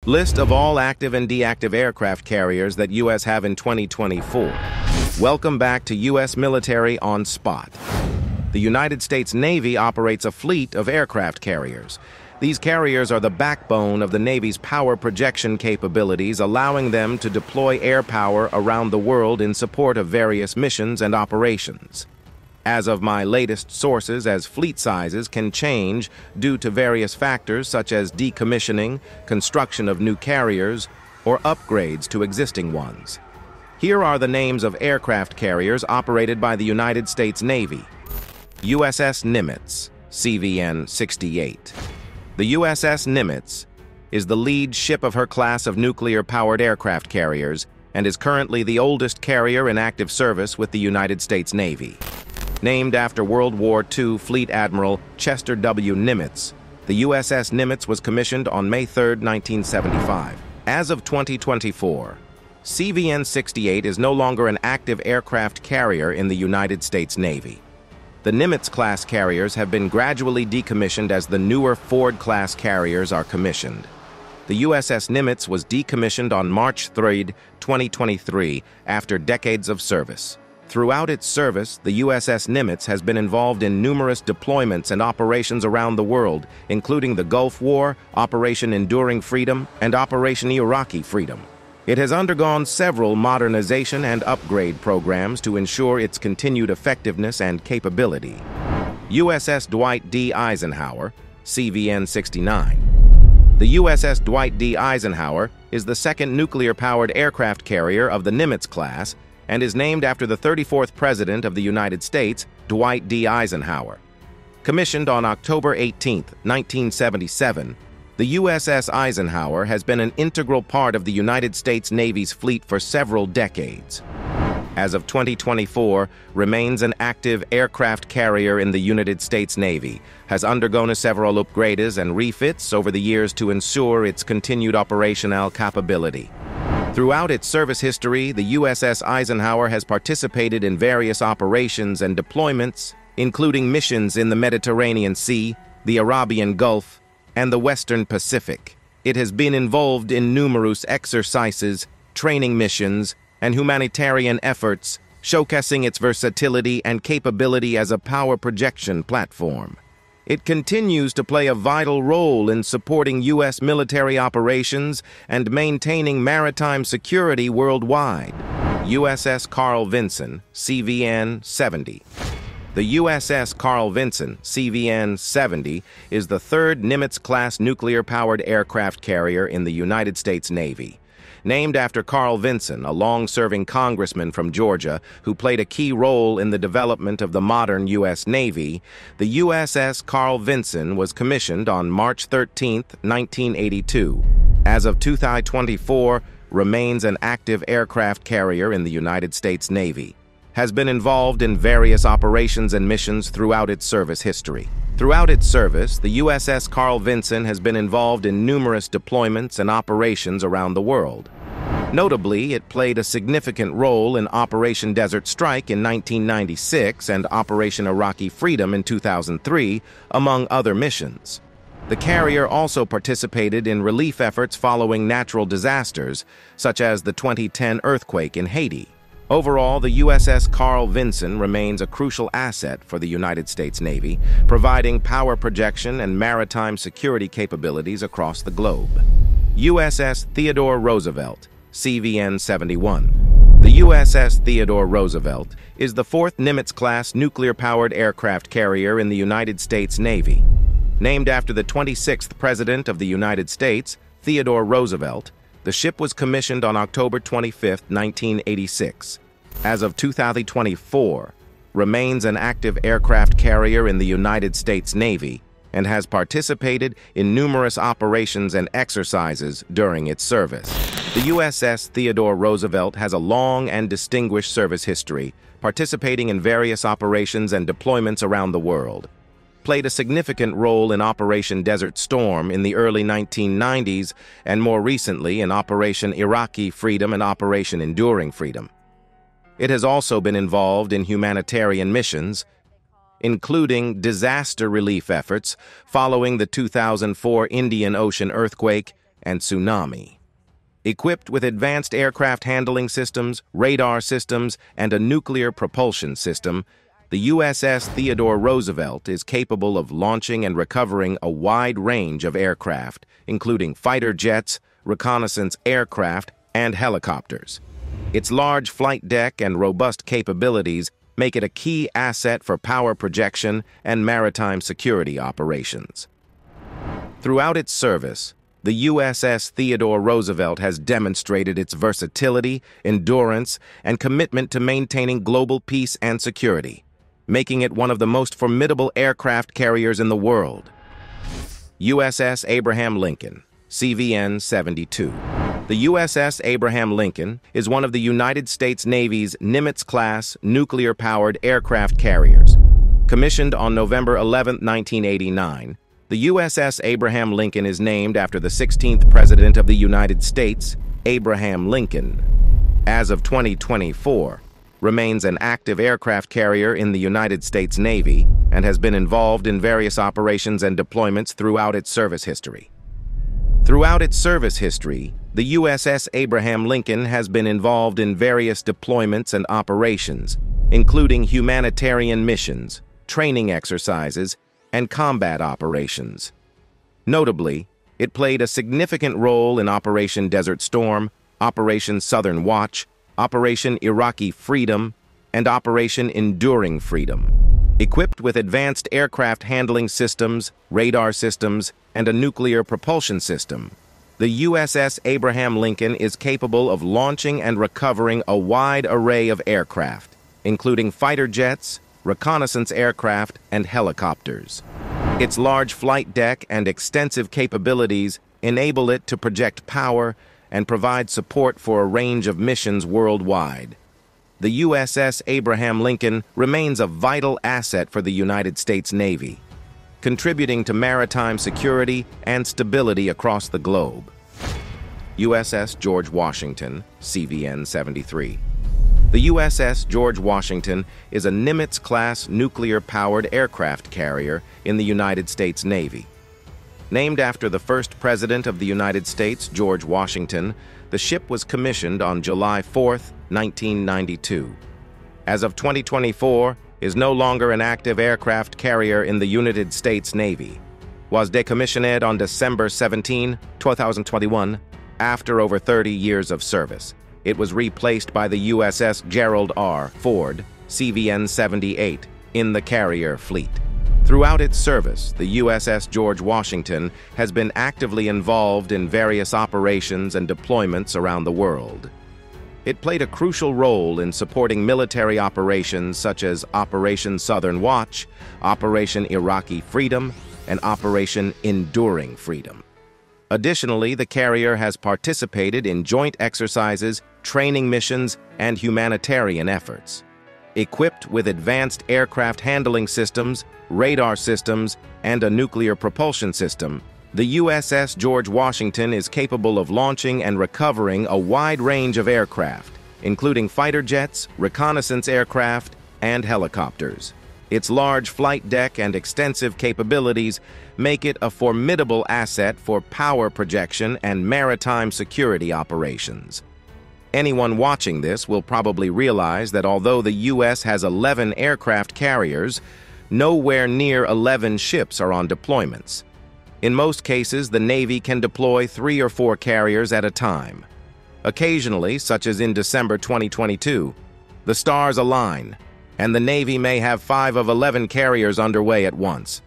List of all active and deactive aircraft carriers that U.S. have in 2024. Welcome back to U.S. Military on Spot. The United States Navy operates a fleet of aircraft carriers. These carriers are the backbone of the Navy's power projection capabilities, allowing them to deploy air power around the world in support of various missions and operations. As of my latest sources, as fleet sizes can change due to various factors such as decommissioning, construction of new carriers, or upgrades to existing ones. Here are the names of aircraft carriers operated by the United States Navy. USS Nimitz CVN-68. The USS Nimitz is the lead ship of her class of nuclear-powered aircraft carriers and is currently the oldest carrier in active service with the United States Navy. Named after World War II Fleet Admiral Chester W. Nimitz, the USS Nimitz was commissioned on May 3, 1975. As of 2024, CVN-68 is no longer an active aircraft carrier in the United States Navy. The Nimitz-class carriers have been gradually decommissioned as the newer Ford-class carriers are commissioned. The USS Nimitz was decommissioned on March 3, 2023, after decades of service. Throughout its service, the USS Nimitz has been involved in numerous deployments and operations around the world, including the Gulf War, Operation Enduring Freedom, and Operation Iraqi Freedom. It has undergone several modernization and upgrade programs to ensure its continued effectiveness and capability. USS Dwight D. Eisenhower, CVN-69. The USS Dwight D. Eisenhower is the second nuclear-powered aircraft carrier of the Nimitz class and is named after the 34th President of the United States, Dwight D. Eisenhower. Commissioned on October 18, 1977, the USS Eisenhower has been an integral part of the United States Navy's fleet for several decades. As of 2024, remains an active aircraft carrier in the United States Navy, has undergone several upgrades and refits over the years to ensure its continued operational capability. Throughout its service history, the USS Eisenhower has participated in various operations and deployments, including missions in the Mediterranean Sea, the Arabian Gulf, and the Western Pacific. It has been involved in numerous exercises, training missions, and humanitarian efforts, showcasing its versatility and capability as a power projection platform. It continues to play a vital role in supporting U.S. military operations and maintaining maritime security worldwide. USS Carl Vinson, CVN-70. The USS Carl Vinson, CVN-70, is the third Nimitz-class nuclear-powered aircraft carrier in the United States Navy. Named after Carl Vinson, a long-serving congressman from Georgia who played a key role in the development of the modern U.S. Navy, the USS Carl Vinson was commissioned on March 13, 1982. As of 2024, remains an active aircraft carrier in the United States Navy. Has been involved in various operations and missions throughout its service history. Throughout its service, the USS Carl Vinson has been involved in numerous deployments and operations around the world. Notably, it played a significant role in Operation Desert Strike in 1996 and Operation Iraqi Freedom in 2003, among other missions. The carrier also participated in relief efforts following natural disasters, such as the 2010 earthquake in Haiti. Overall, the USS Carl Vinson remains a crucial asset for the United States Navy, providing power projection and maritime security capabilities across the globe. USS Theodore Roosevelt, CVN-71. The USS Theodore Roosevelt is the fourth Nimitz-class nuclear-powered aircraft carrier in the United States Navy. Named after the 26th President of the United States, Theodore Roosevelt, the ship was commissioned on October 25, 1986. As of 2024, remains an active aircraft carrier in the United States Navy and has participated in numerous operations and exercises during its service. The USS Theodore Roosevelt has a long and distinguished service history, participating in various operations and deployments around the world. Played a significant role in Operation Desert Storm in the early 1990s and more recently in Operation Iraqi Freedom and Operation Enduring Freedom. It has also been involved in humanitarian missions, including disaster relief efforts following the 2004 Indian Ocean earthquake and tsunami. Equipped with advanced aircraft handling systems, radar systems, and a nuclear propulsion system, the USS Theodore Roosevelt is capable of launching and recovering a wide range of aircraft, including fighter jets, reconnaissance aircraft, and helicopters. Its large flight deck and robust capabilities make it a key asset for power projection and maritime security operations. Throughout its service, the USS Theodore Roosevelt has demonstrated its versatility, endurance, and commitment to maintaining global peace and security, making it one of the most formidable aircraft carriers in the world. USS Abraham Lincoln, CVN-72. The USS Abraham Lincoln is one of the United States Navy's Nimitz-class nuclear-powered aircraft carriers. Commissioned on November 11, 1989, the USS Abraham Lincoln is named after the 16th President of the United States, Abraham Lincoln. As of 2024, remains an active aircraft carrier in the United States Navy and has been involved in various operations and deployments throughout its service history. Throughout its service history, the USS Abraham Lincoln has been involved in various deployments and operations, including humanitarian missions, training exercises, and combat operations. Notably, it played a significant role in Operation Desert Storm, Operation Southern Watch, Operation Iraqi Freedom, and Operation Enduring Freedom. Equipped with advanced aircraft handling systems, radar systems, and a nuclear propulsion system, the USS Abraham Lincoln is capable of launching and recovering a wide array of aircraft, including fighter jets, reconnaissance aircraft, and helicopters. Its large flight deck and extensive capabilities enable it to project power and provide support for a range of missions worldwide. The USS Abraham Lincoln remains a vital asset for the United States Navy, contributing to maritime security and stability across the globe. USS George Washington, CVN-73. The USS George Washington is a Nimitz-class nuclear-powered aircraft carrier in the United States Navy. Named after the first President of the United States, George Washington, the ship was commissioned on July 4, 1992. As of 2024, is no longer an active aircraft carrier in the United States Navy. Was decommissioned on December 17, 2021, after over 30 years of service. It was replaced by the USS Gerald R. Ford, CVN-78, in the carrier fleet. Throughout its service, the USS George Washington has been actively involved in various operations and deployments around the world. It played a crucial role in supporting military operations such as Operation Southern Watch, Operation Iraqi Freedom, and Operation Enduring Freedom. Additionally, the carrier has participated in joint exercises, training missions, and humanitarian efforts. Equipped with advanced aircraft handling systems, radar systems, and a nuclear propulsion system, the USS George Washington is capable of launching and recovering a wide range of aircraft, including fighter jets, reconnaissance aircraft, and helicopters. Its large flight deck and extensive capabilities make it a formidable asset for power projection and maritime security operations. Anyone watching this will probably realize that although the U.S. has 11 aircraft carriers, nowhere near 11 ships are on deployments. In most cases, the Navy can deploy 3 or 4 carriers at a time. Occasionally, such as in December 2022, the stars align, and the Navy may have 5 of 11 carriers underway at once.